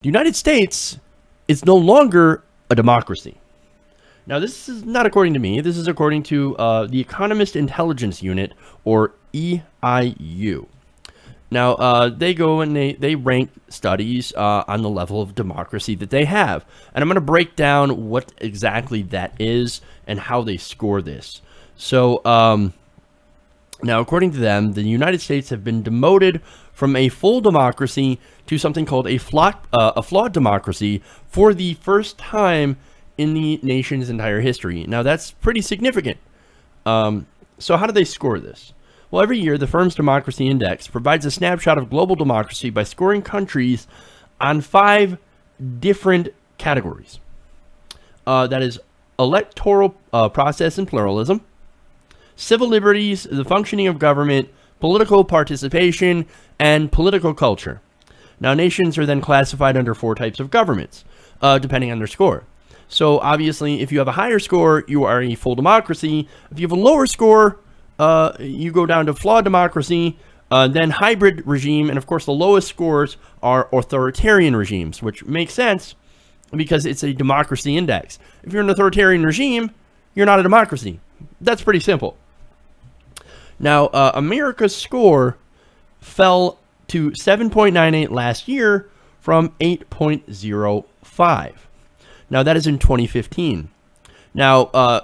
The United States is no longer a democracy. Now, this is not according to me. This is according to the Economist Intelligence Unit, or EIU. Now, they go and they rank studies on the level of democracy that they have. And I'm going to break down what exactly that is and how they score this. So, now, according to them, the United States have been demoted from a full democracy to something called a flawed democracy for the first time in the nation's entire history. Now, that's pretty significant. So how do they score this? Well, every year, the firm's Democracy Index provides a snapshot of global democracy by scoring countries on 5 different categories. That is electoral process and pluralism, civil liberties, the functioning of government, political participation, and political culture. Now, nations are then classified under 4 types of governments, depending on their score. So, obviously, if you have a higher score, you are a full democracy. If you have a lower score, you go down to flawed democracy, then hybrid regime, and of course, the lowest scores are authoritarian regimes, which makes sense because it's a democracy index. If you're an authoritarian regime, you're not a democracy. That's pretty simple. Now, America's score fell to 7.98 last year from 8.05. Now, that is in 2015. Now,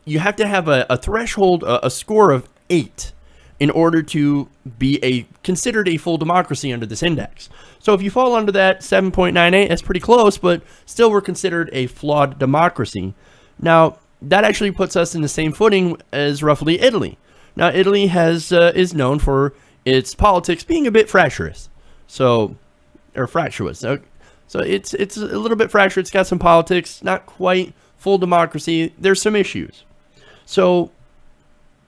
you have to have a threshold, a score of 8 in order to be considered a full democracy under this index. So if you fall under that 7.98, that's pretty close, but still we're considered a flawed democracy. Now, that actually puts us in the same footing as roughly Italy. Now, Italy is known for its politics being a bit fractious. So it's a little bit fractious. It's got some politics, not quite full democracy. There's some issues. So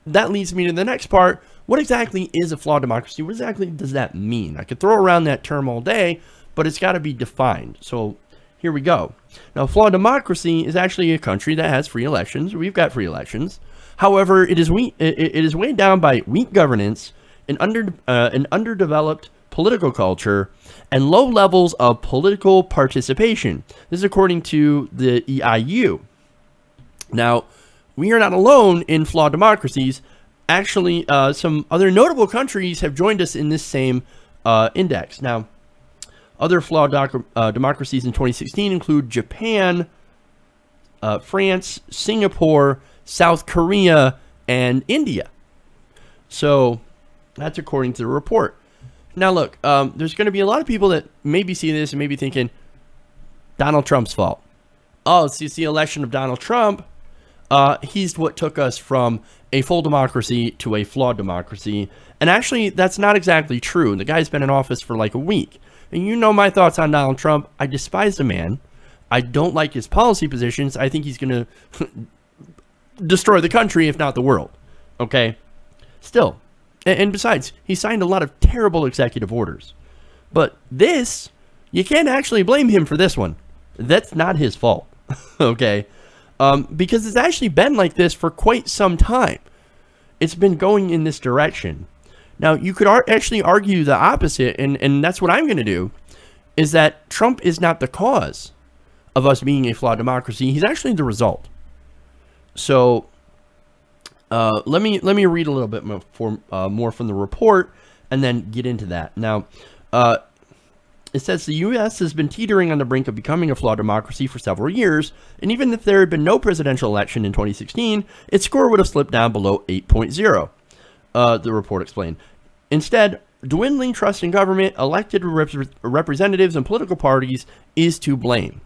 that leads me to the next part. What exactly is a flawed democracy? What exactly does that mean? I could throw around that term all day, but it's got to be defined. So here we go. Now, flawed democracy is actually a country that has free elections. We've got free elections. However, it is weighed down by weak governance, an underdeveloped political culture, and low levels of political participation. This is according to the EIU. Now, we are not alone in flawed democracies. Actually, some other notable countries have joined us in this same index. Now, other flawed democracies in 2016 include Japan, France, Singapore, South Korea, and India. So that's according to the report. Now, look, there's going to be a lot of people that maybe see this and maybe thinking, Donald Trump's fault. Oh, it's the election of Donald Trump. He's what took us from a full democracy to a flawed democracy. And actually, that's not exactly true. The guy's been in office for like a week. And you know my thoughts on Donald Trump. I despise the man. I don't like his policy positions. I think he's going to destroy the country, if not the world. Okay? Still. And besides, he signed a lot of terrible executive orders. But this, you can't actually blame him for this one. That's not his fault. Okay? Because it's actually been like this for quite some time. It's been going in this direction. Now, you could actually argue the opposite, and that's what I'm going to do, is that Trump is not the cause of us being a flawed democracy. He's actually the result. So, let me read a little bit more from the report and then get into that. Now, it says the U.S. has been teetering on the brink of becoming a flawed democracy for several years, and even if there had been no presidential election in 2016, its score would have slipped down below 8.0, the report explained. Instead, dwindling trust in government, elected representatives, and political parties is to blame.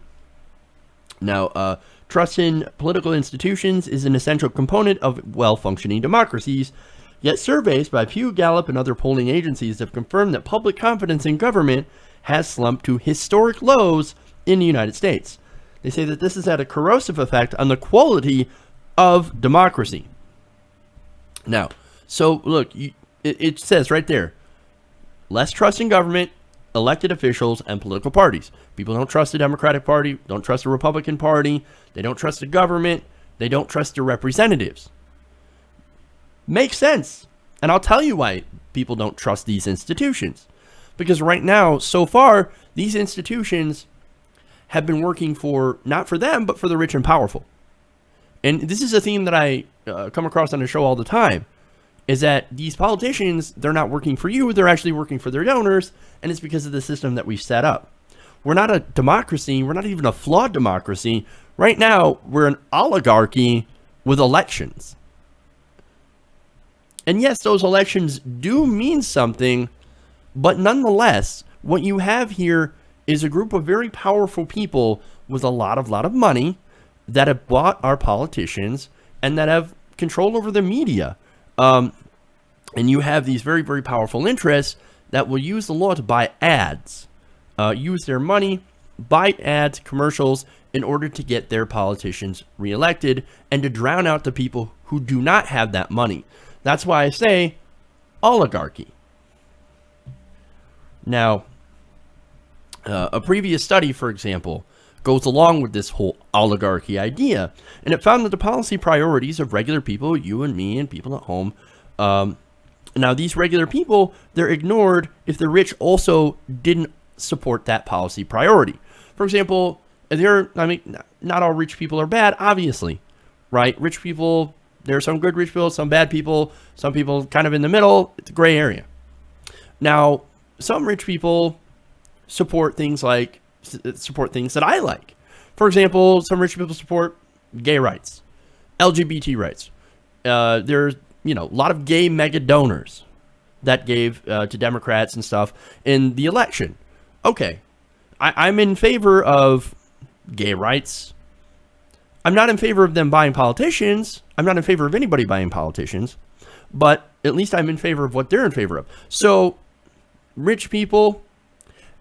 Now, trust in political institutions is an essential component of well-functioning democracies, yet surveys by Pew, Gallup, and other polling agencies have confirmed that public confidence in government has slumped to historic lows in the United States. They say that this has had a corrosive effect on the quality of democracy. Now, so look, it says right there, less trust in government, elected officials, and political parties. People don't trust the Democratic Party, don't trust the Republican Party, they don't trust the government, they don't trust their representatives. Makes sense. And I'll tell you why people don't trust these institutions. Because right now, so far, these institutions have been working not for them, but for the rich and powerful. And this is a theme that I come across on the show all the time, is that these politicians, they're not working for you, they're actually working for their donors, and it's because of the system that we've set up. We're not a democracy, we're not even a flawed democracy. Right now, we're an oligarchy with elections. And yes, those elections do mean something, but nonetheless, what you have here is a group of very powerful people with a lot of money that have bought our politicians and that have control over the media. And you have these very, very powerful interests that will use the law to buy ads, use their money, buy ads, commercials, in order to get their politicians reelected and to drown out the people who do not have that money. That's why I say oligarchy. Now, a previous study, for example, goes along with this whole oligarchy idea, and it found that the policy priorities of regular people, you and me and people at home, now these regular people, they're ignored if the rich also didn't support that policy priority. For example, not all rich people are bad, obviously, right? Rich people, there are some good rich people, some bad people, some people kind of in the middle. It's a gray area. Now, some rich people support things that I like. For example, some rich people support gay rights, LGBT rights. There's a lot of gay mega donors that gave to Democrats and stuff in the election. Okay, I'm in favor of gay rights. I'm not in favor of them buying politicians. I'm not in favor of anybody buying politicians, but at least I'm in favor of what they're in favor of. So rich people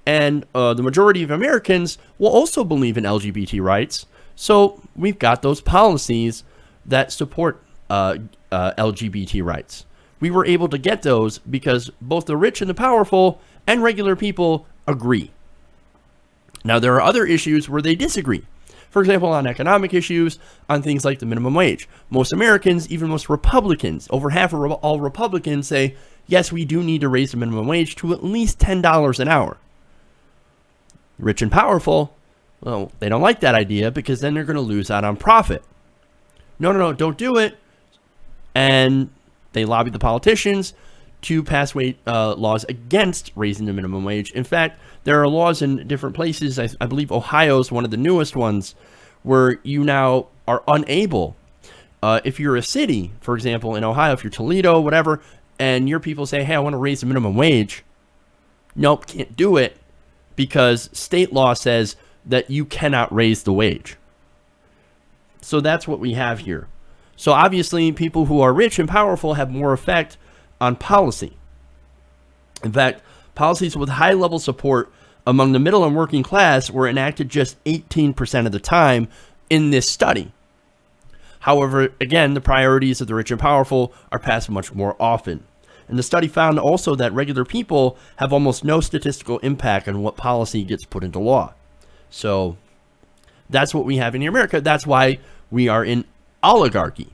and the majority of Americans will also believe in LGBT rights. So we've got those policies that support LGBT rights. We were able to get those because both the rich and the powerful and regular people agree. Now, there are other issues where they disagree. For example, on economic issues, on things like the minimum wage. Most Americans, even most Republicans, over half of all Republicans say, yes, we do need to raise the minimum wage to at least $10 an hour. Rich and powerful, well, they don't like that idea because then they're going to lose out on profit. No, don't do it. And they lobby the politicians to pass laws against raising the minimum wage. In fact, there are laws in different places. I believe Ohio is one of the newest ones where you now are unable, if you're a city, for example, in Ohio, if you're Toledo, whatever, and your people say, hey, I want to raise the minimum wage. Nope, can't do it because state law says that you cannot raise the wage. So that's what we have here. So obviously, people who are rich and powerful have more effect on policy. In fact, policies with high-level support among the middle and working class were enacted just 18% of the time in this study. However, again, the priorities of the rich and powerful are passed much more often. And the study found also that regular people have almost no statistical impact on what policy gets put into law. So that's what we have in America. That's why we are in oligarchy.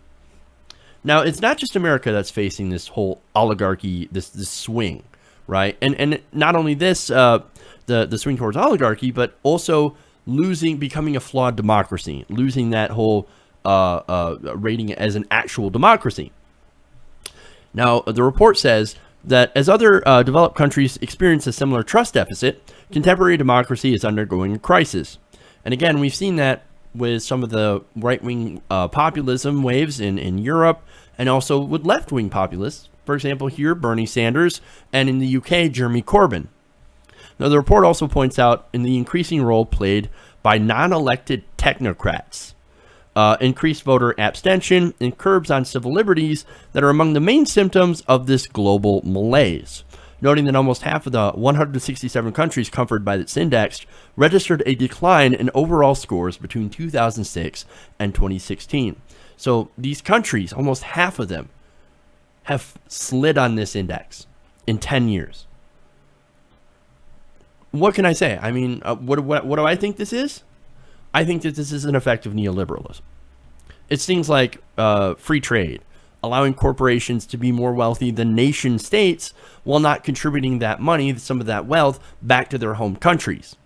Now, it's not just America that's facing this whole oligarchy, this swing, right? And not only this, the swing towards oligarchy, but also becoming a flawed democracy, losing that whole rating as an actual democracy. Now, the report says that as other developed countries experience a similar trust deficit, contemporary democracy is undergoing a crisis. And again, we've seen that with some of the right-wing populism waves in Europe, and also with left-wing populists. For example, here, Bernie Sanders, and in the UK, Jeremy Corbyn. Now, the report also points out in the increasing role played by non-elected technocrats, increased voter abstention, and curbs on civil liberties that are among the main symptoms of this global malaise. Noting that almost half of the 167 countries covered by this index registered a decline in overall scores between 2006 and 2016. So these countries, almost half of them, have slid on this index in 10 years. What can I say? I mean, what do I think this is? I think that this is an effect of neoliberalism. It's things like free trade, allowing corporations to be more wealthy than nation states while not contributing that money, some of that wealth, back to their home countries.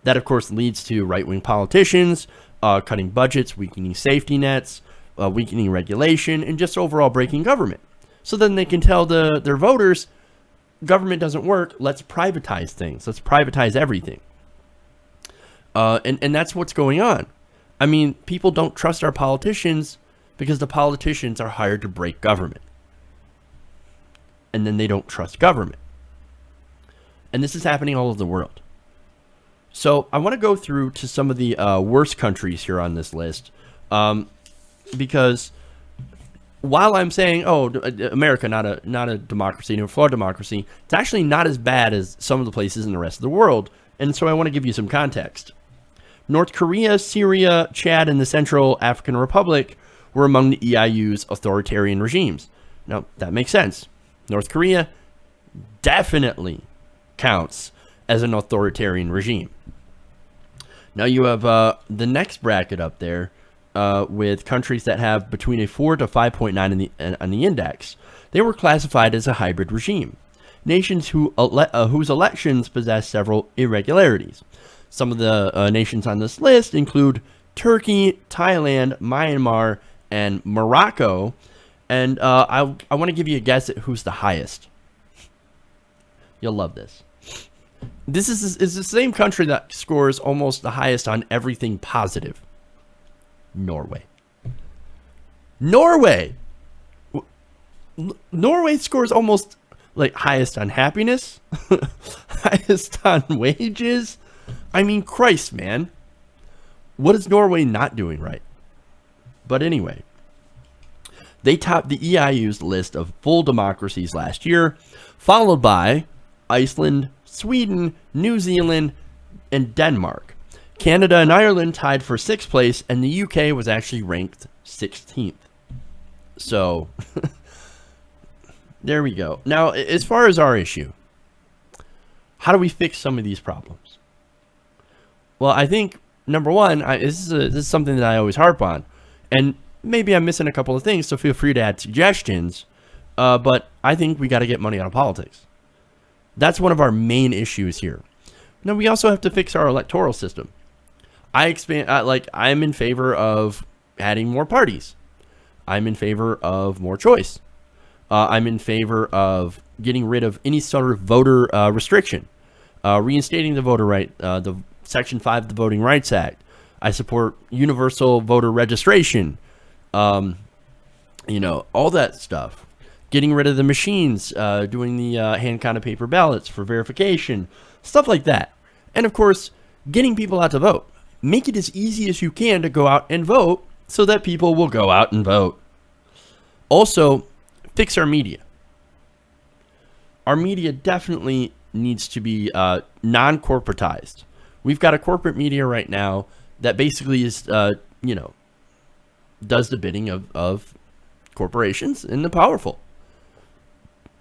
That, of course, leads to right-wing politicians cutting budgets, weakening safety nets, weakening regulation, and just overall breaking government. So then they can tell their voters, government doesn't work, let's privatize things. Let's privatize everything. And that's what's going on. I mean, people don't trust our politicians because the politicians are hired to break government. And then they don't trust government. And this is happening all over the world. So I want to go through to some of the worst countries here on this list. Because while I'm saying, oh, America, not a democracy, a flawed democracy, it's actually not as bad as some of the places in the rest of the world. And so I want to give you some context. North Korea, Syria, Chad, and the Central African Republic were among the EIU's authoritarian regimes. Now, that makes sense. North Korea definitely counts as an authoritarian regime. Now you have the next bracket up there with countries that have between a 4 to 5.9 on the index. They were classified as a hybrid regime. Nations whose elections possess several irregularities. Some of the nations on this list include Turkey, Thailand, Myanmar, and Morocco. And I want to give you a guess at who's the highest. You'll love this. This is the same country that scores almost the highest on everything positive. Norway. Norway scores almost like highest on happiness, highest on wages. I mean, Christ, man. What is Norway not doing right? But anyway, they topped the EIU's list of full democracies last year, followed by Iceland, Sweden, New Zealand, and Denmark. Canada and Ireland tied for 6th place, and the UK was actually ranked 16th. So, there we go. Now, as far as our issue, how do we fix some of these problems? Well, I think, number one, this is something that I always harp on, and maybe I'm missing a couple of things, so feel free to add suggestions, but I think we got to get money out of politics. That's one of our main issues here. Now, we also have to fix our electoral system. I'm in favor of adding more parties. I'm in favor of more choice. I'm in favor of getting rid of any sort of voter restriction, reinstating the voter right, the Section 5 of the Voting Rights Act. I support universal voter registration, all that stuff. Getting rid of the machines, doing the hand-counted paper ballots for verification, stuff like that. And, of course, getting people out to vote. Make it as easy as you can to go out and vote so that people will go out and vote. Also, fix our media. Our media definitely needs to be non-corporatized. We've got a corporate media right now that basically is, does the bidding of corporations and the powerful.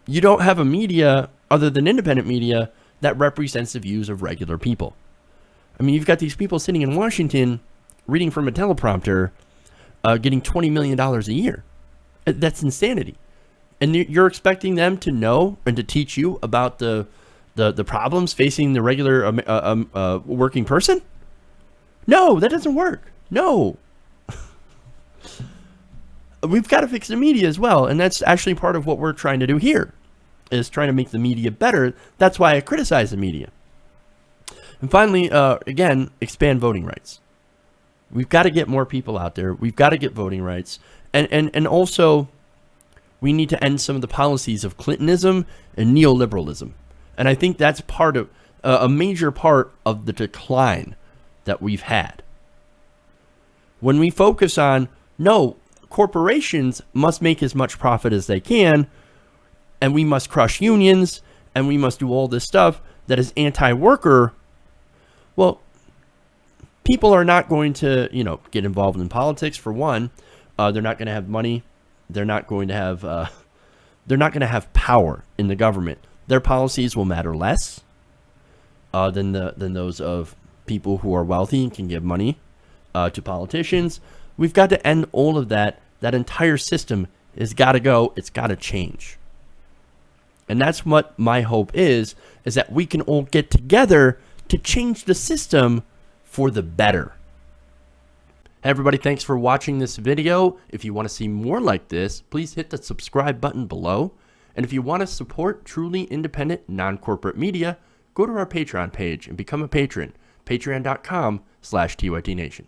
You don't have a media other than independent media that represents the views of regular people. I mean, you've got these people sitting in Washington reading from a teleprompter, getting $20 million a year. That's insanity. And you're expecting them to know and to teach you about the problems facing the regular working person? No, that doesn't work. No. We've got to fix the media as well, and that's actually part of what we're trying to do here, is trying to make the media better. That's why I criticize the media. And finally, again, expand voting rights. We've got to get more people out there. We've got to get voting rights. And also, we need to end some of the policies of Clintonism and neoliberalism. And I think that's part of a major part of the decline that we've had. When we focus on, no, corporations must make as much profit as they can, and we must crush unions, and we must do all this stuff that is anti-worker, well, people are not going to, get involved in politics, for one. They're not going to have money. They're not going to have power in the government. Their policies will matter less than those of people who are wealthy and can give money to politicians. We've got to end all of that. That entire system has got to go. It's got to change. And that's what my hope is that we can all get together to change the system for the better. Hey everybody, thanks for watching this video. If you want to see more like this, please hit the subscribe button below. And if you want to support truly independent, non-corporate media, go to our Patreon page and become a patron. Patreon.com/TYTNation.